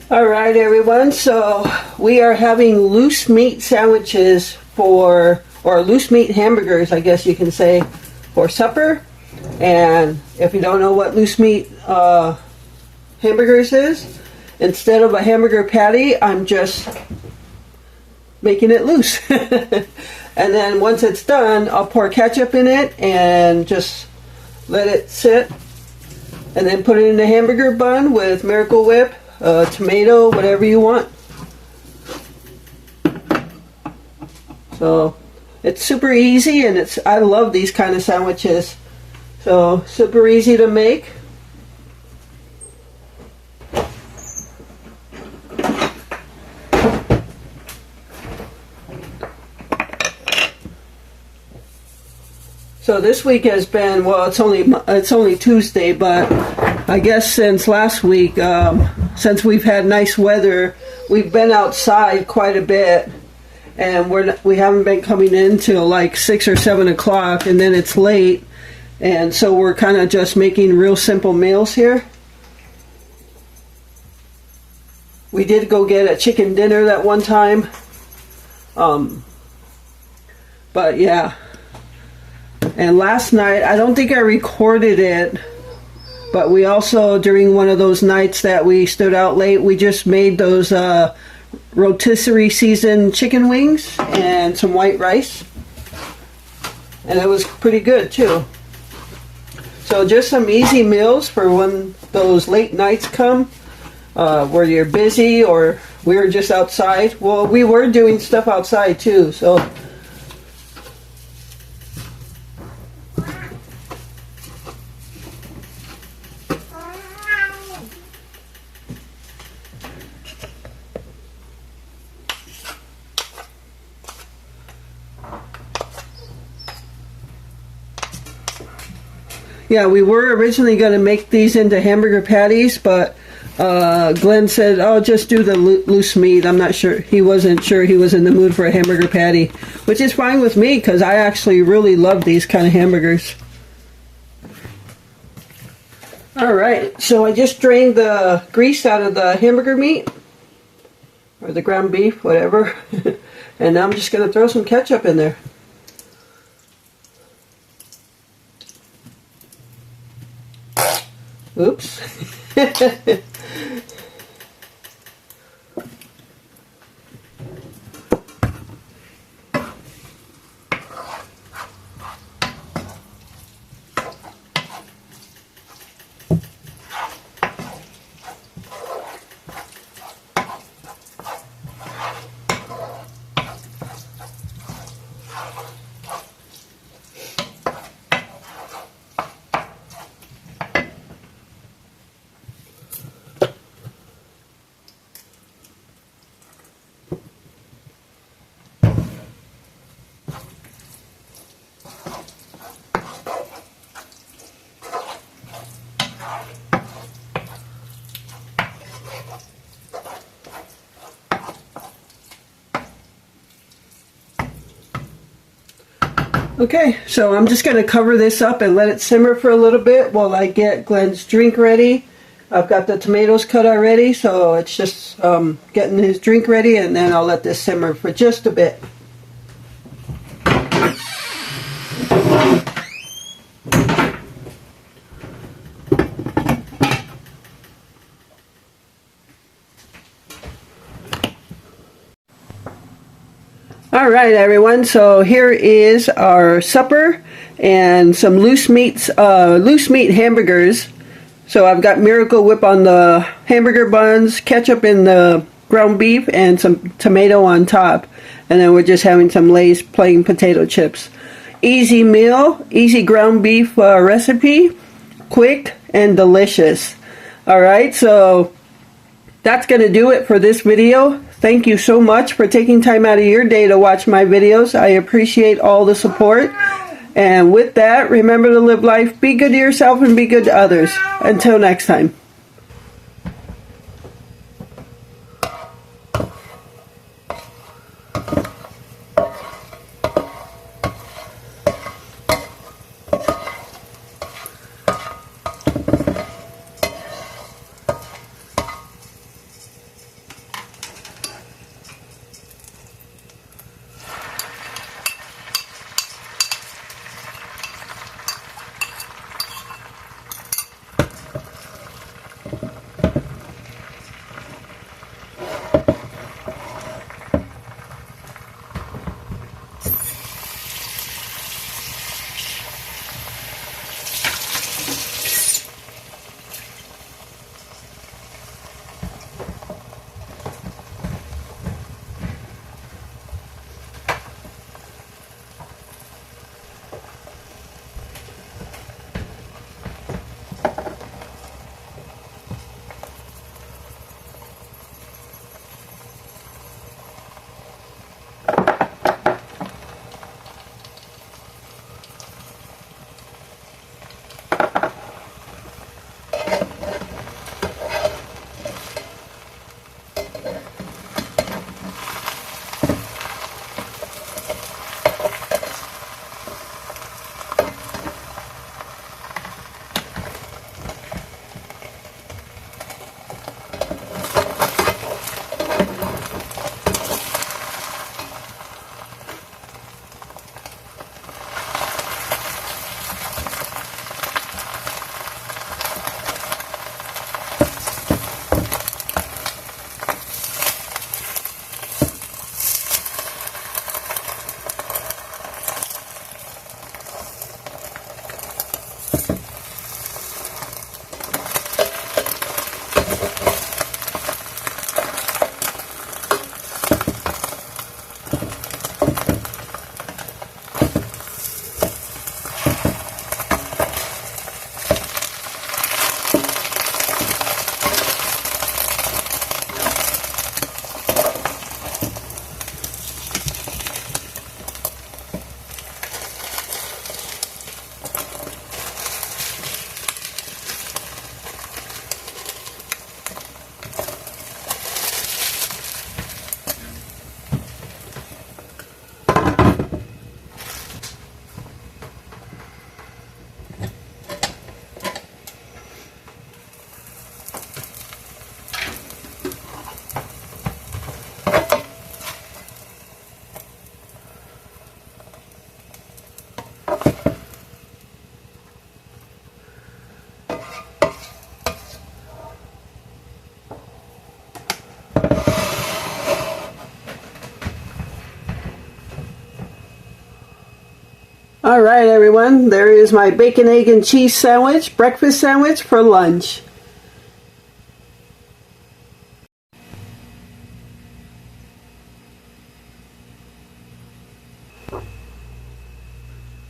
All right, everyone. So we are having loose meat sandwiches or loose meat hamburgers, I guess you can say, for supper. And if you don't know what loose meat hamburgers is, instead of a hamburger patty, I'm just making it loose. And then once it's done, I'll pour ketchup in it and just let it sit. And then put it in the hamburger bun with Miracle Whip, tomato, whatever you want. So it's super easy, and I love these kind of sandwiches. So super easy to make. So this week has been, well, it's only Tuesday, but I guess since last week, since we've had nice weather, we've been outside quite a bit, and we haven't been coming in till like 6 or 7 o'clock, and then it's late, and so we're kind of just making real simple meals here. We did go get a chicken dinner that one time, but yeah. And last night, I don't think I recorded it, but we also, during one of those nights that we stood out late, we just made those rotisserie seasoned chicken wings and some white rice. And it was pretty good too. So just some easy meals for when those late nights come, where you're busy or we were just outside. Well, we were doing stuff outside too, so. Yeah, we were originally going to make these into hamburger patties, but Glenn said, oh, just do the loose meat. I'm not sure. He wasn't sure he was in the mood for a hamburger patty, which is fine with me because I actually really love these kind of hamburgers. All right, so I just drained the grease out of the hamburger meat, or the ground beef, whatever, and now I'm just going to throw some ketchup in there. Oops. Okay, so I'm just going to cover this up and let it simmer for a little bit while I get Glenn's drink ready. I've got the tomatoes cut already, so it's just getting his drink ready, and then I'll let this simmer for just a bit. All right, everyone, so here is our supper and some loose meat hamburgers. So I've got Miracle Whip on the hamburger buns, ketchup in the ground beef, and some tomato on top. And then we're just having some Lay's plain potato chips. Easy meal, easy ground beef recipe, quick and delicious. All right, so that's going to do it for this video. Thank you so much for taking time out of your day to watch my videos. I appreciate all the support. And with that, remember to live life, be good to yourself, and be good to others. Until next time. All right, everyone, there is my bacon, egg, and cheese sandwich, breakfast sandwich for lunch.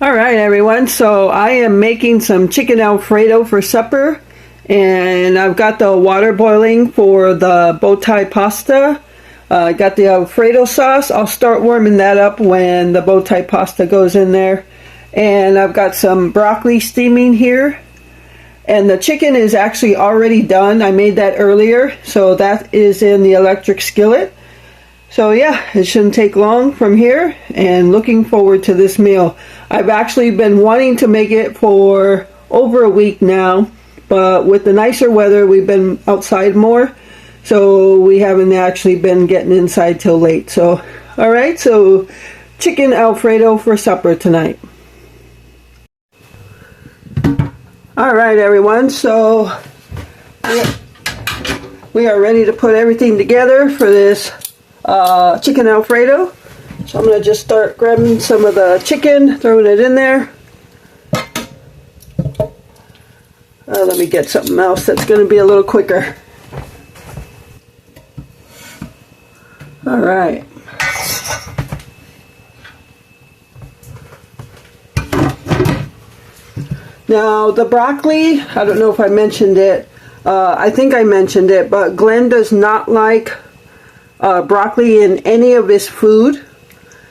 All right, everyone, so I am making some chicken Alfredo for supper, and I've got the water boiling for the bow tie pasta. I got the Alfredo sauce. I'll start warming that up when the bow tie pasta goes in there. And I've got some broccoli steaming here. And the chicken is actually already done. I made that earlier, so that is in the electric skillet. So yeah, it shouldn't take long from here, and looking forward to this meal. I've actually been wanting to make it for over a week now, but with the nicer weather, we've been outside more, so we haven't actually been getting inside till late. So, all right, so chicken Alfredo for supper tonight. All right, everyone, so we are ready to put everything together for this chicken Alfredo. So I'm going to just start grabbing some of the chicken, throwing it in there. Let me get something else that's going to be a little quicker. All right. Now the broccoli, I don't know if I mentioned it. I think I mentioned it, but Glenn does not like broccoli in any of his food,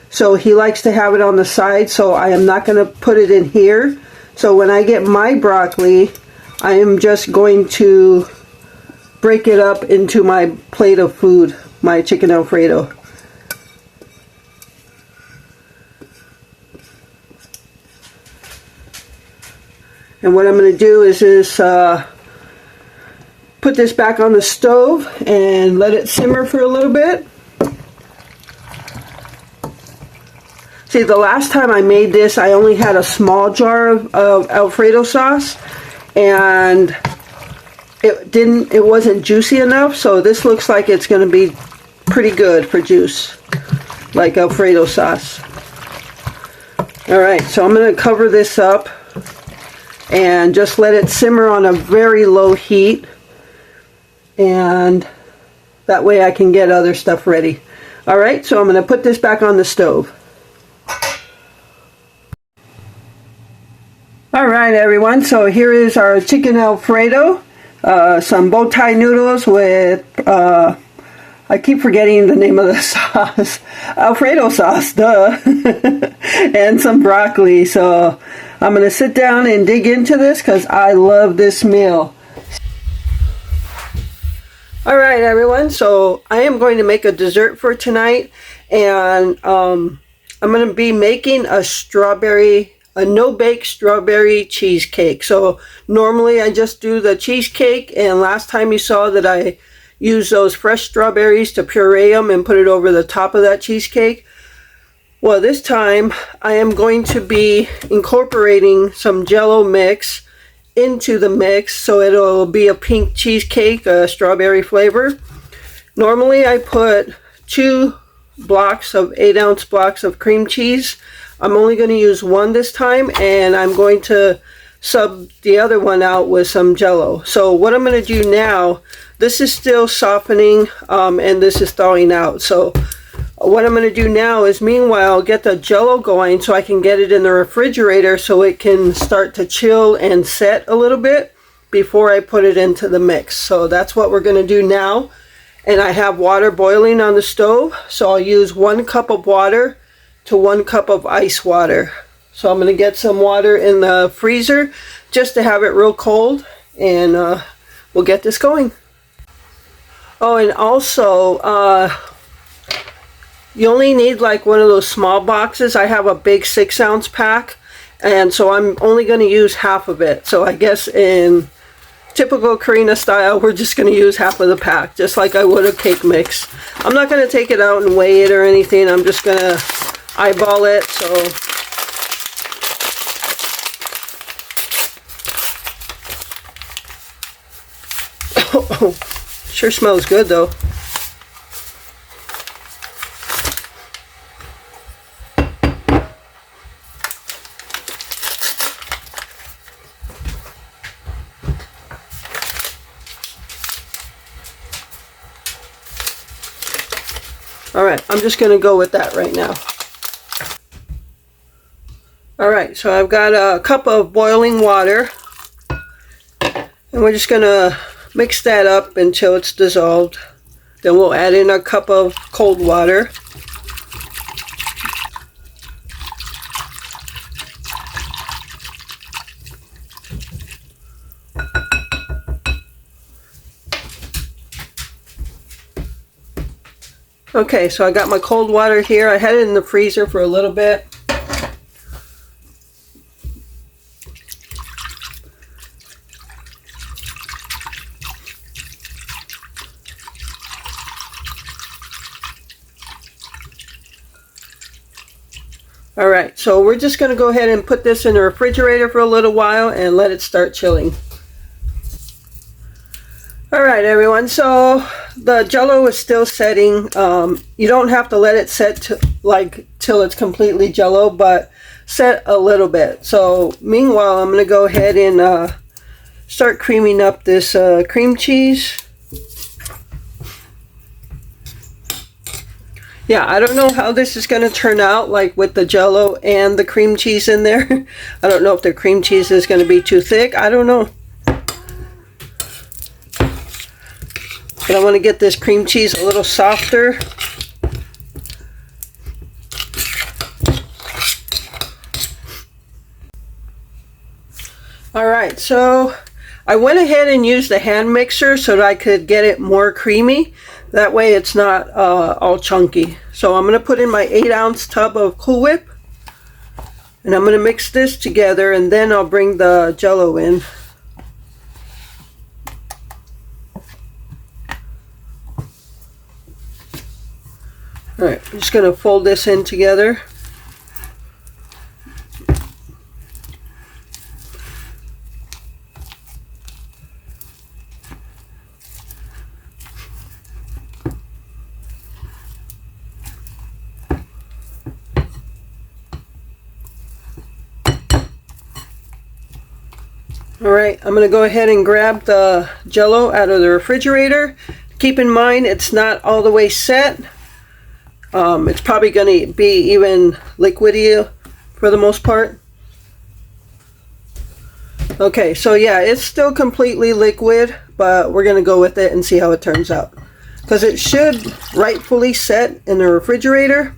so he likes to have it on the side, so I am not going to put it in here. So when I get my broccoli, I am just going to break it up into my plate of food, my chicken Alfredo. And what I'm going to do is put this back on the stove and let it simmer for a little bit. See, the last time I made this, I only had a small jar of Alfredo sauce, and it wasn't juicy enough, so this looks like it's going to be pretty good for juice, like Alfredo sauce. Alright, so I'm going to cover this up and just let it simmer on a very low heat, and that way I can get other stuff ready. Alright, so I'm going to put this back on the stove. Alright, everyone, so here is our chicken Alfredo. Some bow tie noodles with, I keep forgetting the name of the sauce. Alfredo sauce, duh. And some broccoli. So I'm going to sit down and dig into this because I love this meal. Alright, everyone, so I am going to make a dessert for tonight, and I'm going to be making a no-bake strawberry cheesecake. So normally I just do the cheesecake, and last time you saw that I used those fresh strawberries to puree them and put it over the top of that cheesecake. Well, this time I am going to be incorporating some Jell-O mix into the mix, so it'll be a pink cheesecake, a strawberry flavor. Normally I put 2 blocks of 8-ounce blocks of cream cheese. I'm only going to use one this time, and I'm going to sub the other one out with some Jell-O. So what I'm going to do now, this is still softening, and this is thawing out. So what I'm going to do now is, meanwhile, get the Jell-O going so I can get it in the refrigerator so it can start to chill and set a little bit before I put it into the mix. So that's what we're going to do now. And I have water boiling on the stove, so I'll use 1 cup of water to 1 cup of ice water. So I'm going to get some water in the freezer just to have it real cold, and we'll get this going. Oh, and also you only need like one of those small boxes. I have a big 6-ounce pack, and so I'm only going to use half of it. So I guess in typical Karina style, we're just going to use half of the pack, just like I would a cake mix. I'm not going to take it out and weigh it or anything. I'm just going to eyeball it. So sure smells good though. Alright, I'm just going to go with that right now. Alright, so I've got a cup of boiling water. And we're just going to mix that up until it's dissolved. Then we'll add in a cup of cold water. Okay, so I got my cold water here. I had it in the freezer for a little bit. Alright, so we're just going to go ahead and put this in the refrigerator for a little while and let it start chilling. Alright everyone, so the Jell-O is still setting. You don't have to let it set till it's completely Jell-O, but set a little bit. So meanwhile, I'm going to go ahead and start creaming up this cream cheese. Yeah, I don't know how this is going to turn out, like with the Jell-O and the cream cheese in there. I don't know if the cream cheese is going to be too thick. I don't know. But I want to get this cream cheese a little softer. Alright, so I went ahead and used the hand mixer so that I could get it more creamy. That way it's not all chunky. So I'm going to put in my 8-ounce tub of Cool Whip. And I'm going to mix this together and then I'll bring the Jell-O in. Alright, I'm just going to fold this in together. Alright, I'm going to go ahead and grab the Jell-O out of the refrigerator. Keep in mind it's not all the way set. It's probably going to be even liquidy for the most part. Okay, so yeah, it's still completely liquid, but we're going to go with it and see how it turns out. Because it should rightfully set in the refrigerator.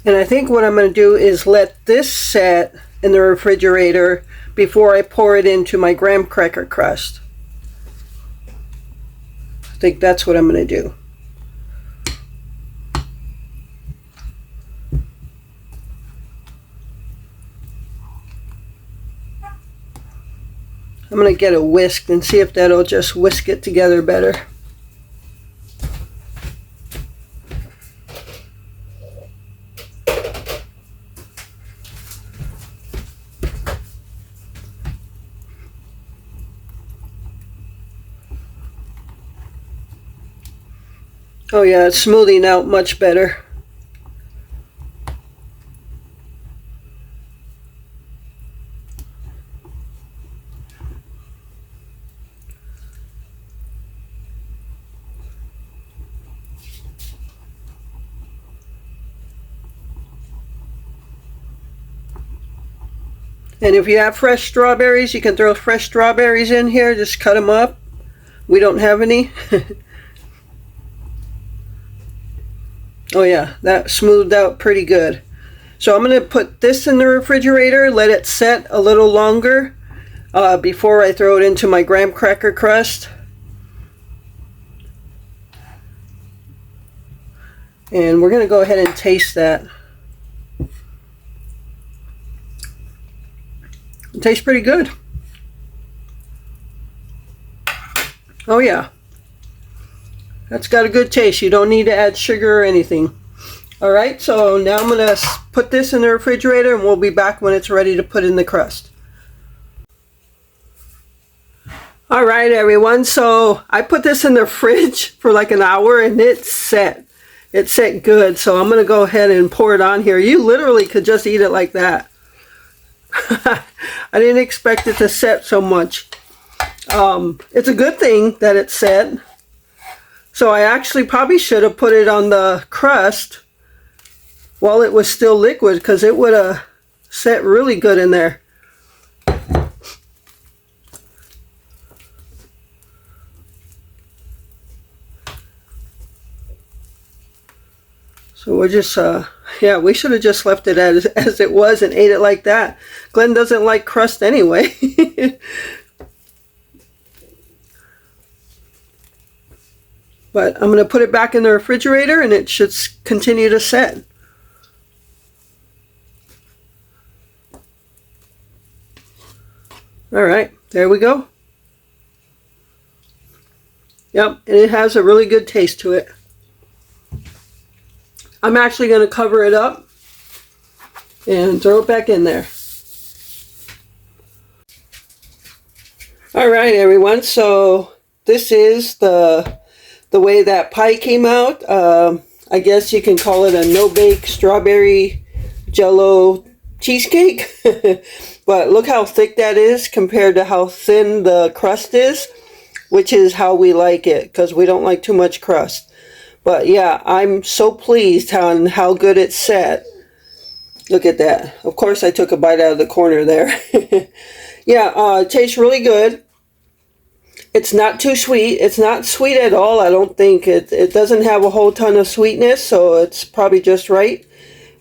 And I think what I'm going to do is let this set in the refrigerator before I pour it into my graham cracker crust. I think that's what I'm going to do. I'm going to get a whisk and see if that'll just whisk it together better. Oh yeah, it's smoothing out much better. And if you have fresh strawberries, you can throw fresh strawberries in here. Just cut them up. We don't have any. Oh yeah, that smoothed out pretty good. So I'm going to put this in the refrigerator, let it set a little longer before I throw it into my graham cracker crust. And we're going to go ahead and taste that. It tastes pretty good. Oh yeah, that's got a good taste. You don't need to add sugar or anything. Alright, so now I'm going to put this in the refrigerator and we'll be back when it's ready to put in the crust. Alright everyone, so I put this in the fridge for like an hour and it's set. It's set good, so I'm going to go ahead and pour it on here. You literally could just eat it like that. I didn't expect it to set so much. It's a good thing that it's set. So I actually probably should have put it on the crust while it was still liquid, because it would have set really good in there. So we're just, yeah, we should have just left it as it was and ate it like that. Glenn doesn't like crust anyway. But I'm going to put it back in the refrigerator and it should continue to set. Alright, there we go. Yep, and it has a really good taste to it. I'm actually going to cover it up and throw it back in there. Alright everyone, so this is the way that pie came out. I guess you can call it a no-bake strawberry jello cheesecake. But look how thick that is compared to how thin the crust is, which is how we like it, because we don't like too much crust. But yeah, I'm so pleased on how good it's set. Look at that. Of course I took a bite out of the corner there. Yeah, it tastes really good. It's not too sweet. It's not sweet at all, I don't think. It doesn't have a whole ton of sweetness, so it's probably just right.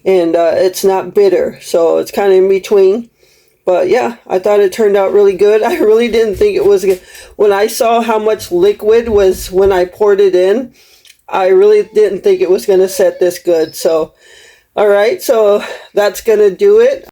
And it's not bitter, so it's kind of in between. But yeah, I thought it turned out really good. I really didn't think it was good. When I saw how much liquid was when I poured it in, I really didn't think it was going to set this good. So, alright, so that's going to do it.